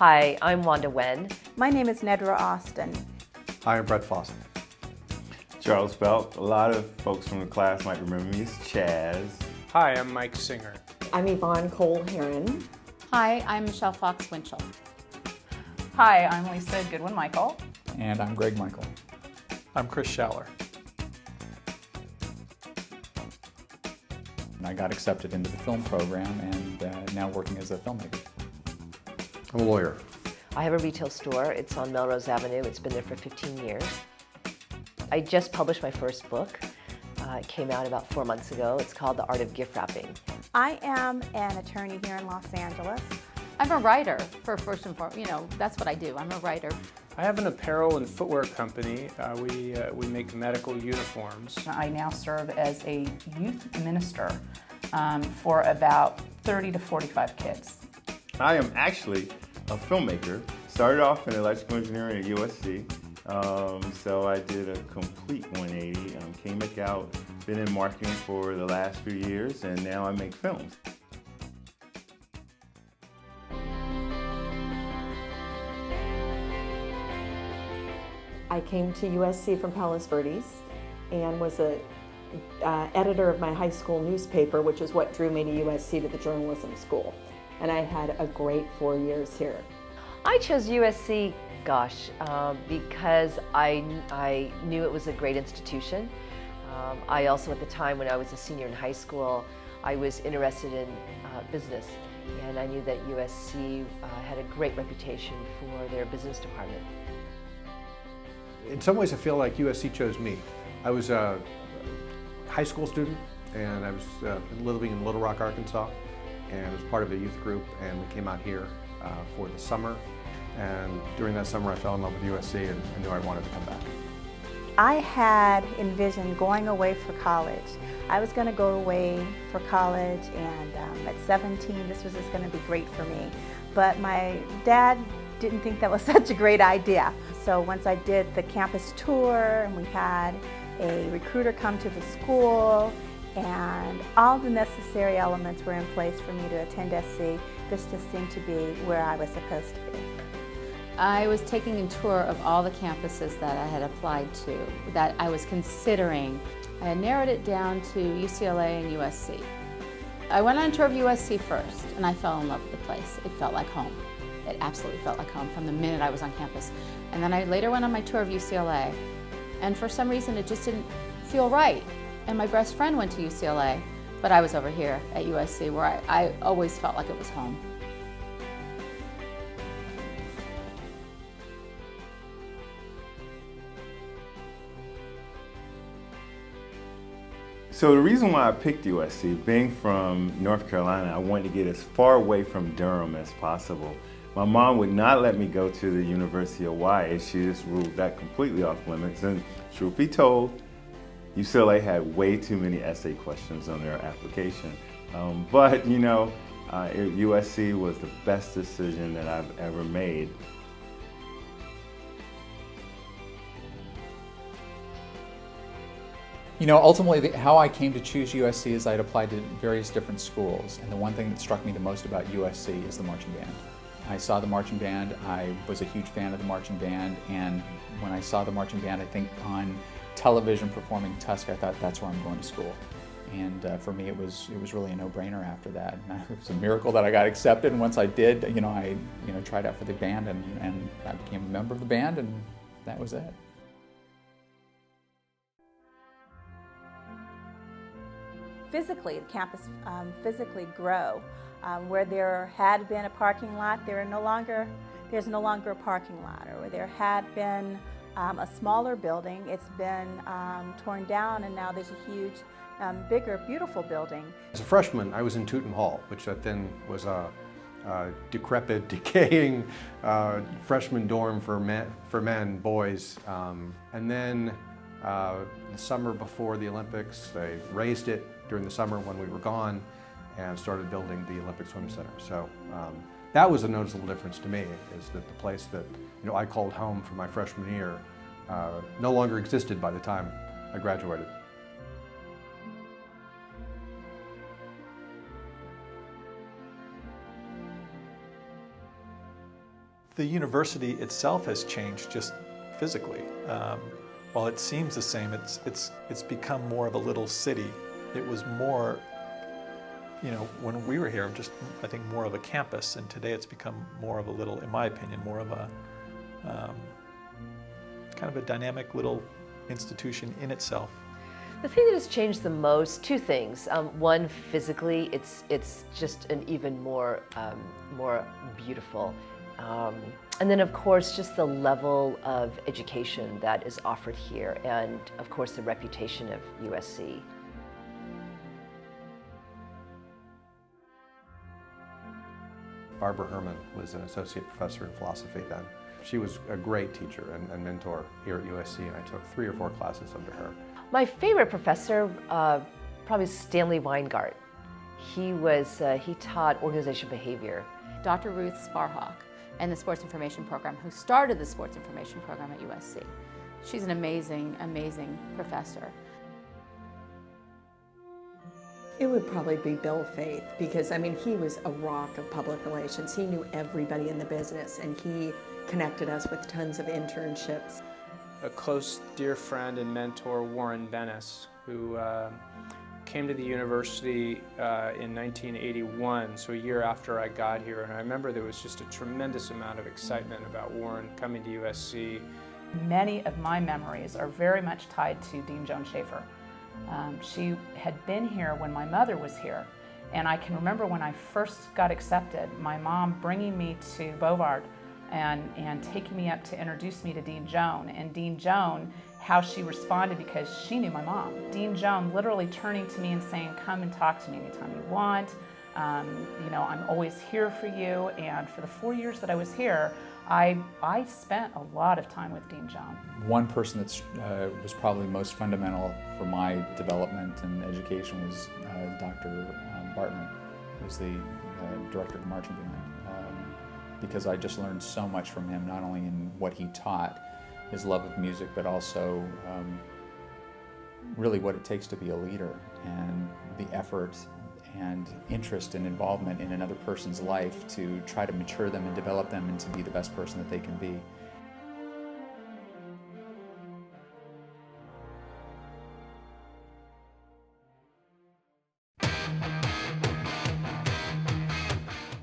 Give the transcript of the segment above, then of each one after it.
Hi, I'm Wanda. My name is Nedra Austin. Hi, I'm Bret Fausett. Charles Belk. A lot of folks from the class might remember me as Chaz. Hi, I'm Mike Singer. I'm Yvonne Cole Herron. Hi, I'm Foxx Winschel. Hi, I'm Goodwin Michael. And I'm Greg Michael. I'm Chris Schaller. And I got accepted into the film program and now working as a filmmaker. I'm a lawyer. I have a retail store. It's on Melrose Avenue. It's been there for 15 years. I just published my first book. It came out about 4 months ago. It's called The Art of Gift Wrapping. I am an attorney here in Los Angeles. I'm a writer, for first and foremost. That's what I do. I'm a writer. I have an apparel and footwear company. We make medical uniforms. I now serve as a youth minister for about 30 to 45 kids. I am actually a filmmaker. Started off in electrical engineering at USC. So I did a complete 180. Came back out, been in marketing for the last few years, and now I make films. I came to USC from Palos Verdes and was a editor of my high school newspaper, which is what drew me to USC, to the journalism school. And I had a great 4 years here. I chose USC, because I knew it was a great institution. I also, at the time when I was a senior in high school, I was interested in business. And I knew that USC had a great reputation for their business department. In some ways, I feel like USC chose me. I was a high school student, and I was living in Little Rock, Arkansas, and was part of a youth group, and we came out here for the summer. And during that summer, I fell in love with USC and I knew I wanted to come back. I had envisioned going away for college. I was going to go away for college, and at 17, this was just going to be great for me. But my dad didn't think that was such a great idea. So once I did the campus tour, and we had a recruiter come to the school, and all the necessary elements were in place for me to attend SC, this just seemed to be where I was supposed to be. I was taking a tour of all the campuses that I had applied to, that I was considering. I had narrowed it down to UCLA and USC. I went on a tour of USC first, and I fell in love with the place. It felt like home. It absolutely felt like home from the minute I was on campus. And then I later went on my tour of UCLA, and for some reason it just didn't feel right. And my best friend went to UCLA, but I was over here at USC where I always felt like it was home. So the reason why I picked USC, being from North Carolina, I wanted to get as far away from Durham as possible. My mom would not let me go to the University of Hawaii. She just ruled that completely off limits. And truth be told, UCLA had way too many essay questions on their application. But USC was the best decision that I've ever made. Ultimately, how I came to choose USC is I'd applied to various different schools, and the one thing that struck me the most about USC is the marching band. I saw the marching band, I was a huge fan of the marching band, and when I saw the marching band, I think on television performing Tusk, I thought that's where I'm going to school. And for me, it was really a no-brainer after that. And it was a miracle that I got accepted, and once I did, I tried out for the band, and I became a member of the band, and that was it. Physically, the campus physically grow. Where there had been a parking lot, there's no longer a parking lot. Or where there had been a smaller building, it's been torn down, and now there's a huge, bigger, beautiful building. As a freshman, I was in Tooten Hall, which then was a decrepit, decaying freshman dorm for men, boys. And then the summer before the Olympics, they raised it during the summer when we were gone and started building the Olympic Swim Center. So that was a noticeable difference to me, is that the place that I called home for my freshman year no longer existed by the time I graduated. The university itself has changed just physically. While it seems the same, it's become more of a little city. It was more, you know, when we were here, just I think more of a campus, and today it's become more of a little, in my opinion, more of a kind of a dynamic little institution in itself. The thing that has changed the most, two things. One, physically, it's just an even more beautiful. And then, of course, just the level of education that is offered here, and of course, the reputation of USC. Barbara Herman was an associate professor in philosophy then. She was a great teacher and mentor here at USC, and I took 3 or 4 classes under her. My favorite professor, probably Stanley Weingart. He taught organizational behavior. Dr. Ruth Sparhawk and the Sports Information Program, who started the Sports Information Program at USC. She's an amazing, amazing professor. It would probably be Bill Faith, because I mean, he was a rock of public relations. He knew everybody in the business, and he connected us with tons of internships. A close, dear friend and mentor, Warren Bennis, who came to the university in 1981, so a year after I got here, and I remember there was just a tremendous amount of excitement about Warren coming to USC. Many of my memories are very much tied to Dean Joan Schaefer. She had been here when my mother was here, and I can remember when I first got accepted, my mom bringing me to Bovard and taking me up to introduce me to Dean Joan, and Dean Joan, how she responded, because she knew my mom. Dean Joan literally turning to me and saying, "Come and talk to me anytime you want. You know, I'm always here for you." And for the 4 years that I was here, I spent a lot of time with Dean Joan. One person that was probably most fundamental for my development and education was Dr. Bartner, who's the director of the marching band, because I just learned so much from him, not only in what he taught, his love of music, but also really what it takes to be a leader, and the effort and interest and involvement in another person's life to try to mature them and develop them and to be the best person that they can be.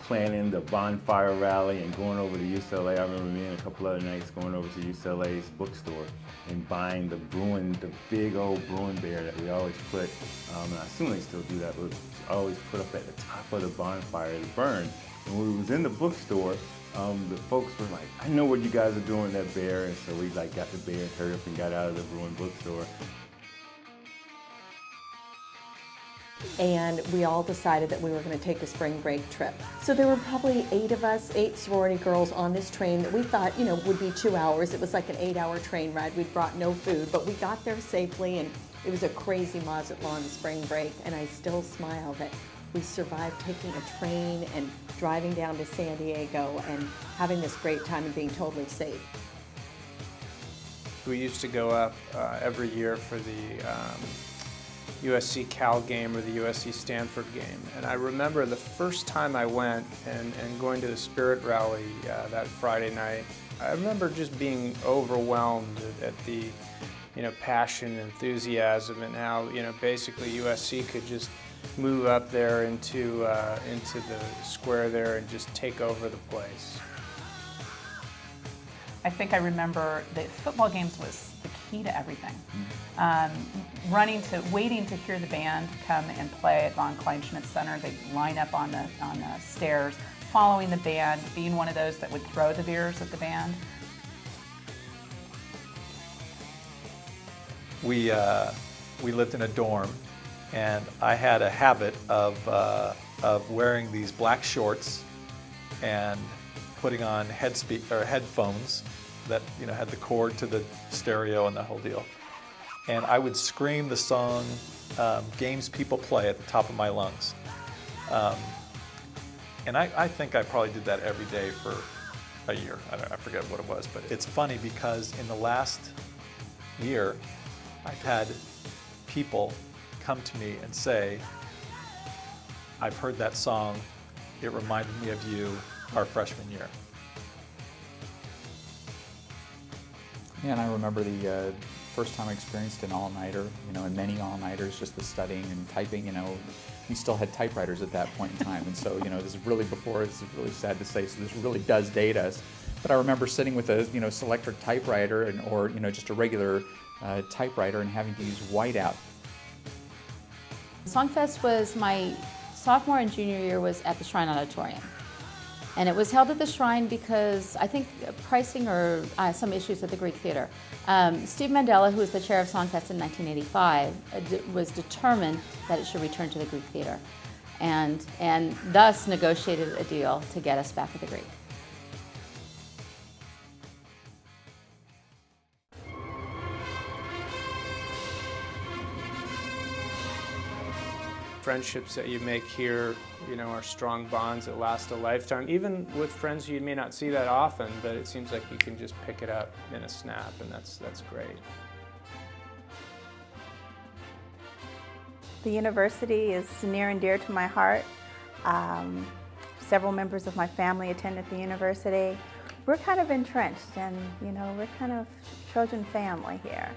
Planning the bonfire rally and going over to UCLA. I remember me and a couple other nights going over to UCLA's bookstore and buying the big old Bruin bear that we always put, and I assume they still do that, but always put up at the top of the bonfire to burn. And when we was in the bookstore, the folks were like, "I know what you guys are doing with that bear," and so we got the bear, hurried up and got out of the Bruin bookstore. And we all decided that we were going to take a spring break trip. So there were probably 8 of us, 8 sorority girls on this train that we thought, you know, would be 2 hours. It was like an 8-hour train ride. We'd brought no food, but we got there safely, and it was a crazy Mazatlan spring break, and I still smile that we survived taking a train and driving down to San Diego and having this great time and being totally safe. We used to go up every year for the USC Cal game or the USC Stanford game. And I remember the first time I went and going to the Spirit Rally that Friday night, I remember just being overwhelmed at the, you know, passion, enthusiasm, and how, you know, basically USC could just move up there into the square there and just take over the place. I think I remember that football games was the key to everything. Waiting to hear the band come and play at Von Kleinschmidt Center. They'd line up on the stairs, following the band, being one of those that would throw the beers at the band. We lived in a dorm, and I had a habit of wearing these black shorts and putting on headphones that, you know, had the cord to the stereo and the whole deal. And I would scream the song Games People Play at the top of my lungs. And I think I probably did that every day for a year. I forget what it was, but it's funny because in the last year, I've had people come to me and say, "I've heard that song, it reminded me of you our freshman year." Yeah, and I remember the first time I experienced an all-nighter, and many all-nighters, just the studying and typing, we still had typewriters at that point in time. And so, this is really sad to say, so this really does date us. But I remember sitting with a, Selectric typewriter or, just a regular typewriter and having to use whiteout. Songfest was my sophomore and junior year was at the Shrine Auditorium. And it was held at the Shrine because I think pricing or some issues at the Greek Theater. Steve Mandela, who was the chair of Songfest in 1985, was determined that it should return to the Greek Theater, and thus negotiated a deal to get us back at the Greek. Friendships that you make here, are strong bonds that last a lifetime. Even with friends you may not see that often, but it seems like you can just pick it up in a snap, and that's great. The university is near and dear to my heart. Several members of my family attend at the university. We're kind of entrenched, and we're kind of Trojan family here.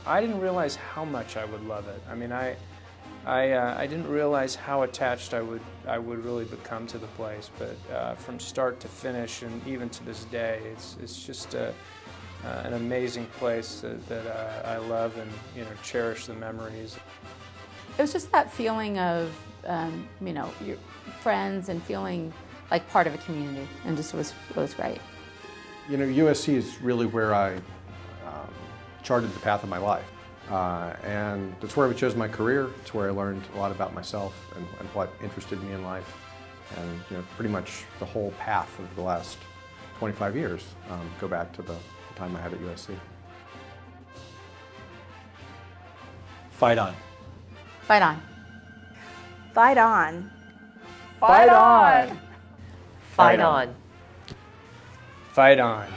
I didn't realize how much I would love it. I mean, I didn't realize how attached I would really become to the place. But from start to finish, and even to this day, it's just an amazing place that I love and cherish the memories. It was just that feeling of your friends and feeling like part of a community, and just was great. USC is really where I charted the path of my life. And that's where I chose my career. It's where I learned a lot about myself and what interested me in life. And pretty much the whole path of the last 25 years go back to the time I had at USC. Fight on. Fight on. Fight on. Fight on. Fight on. Fight on.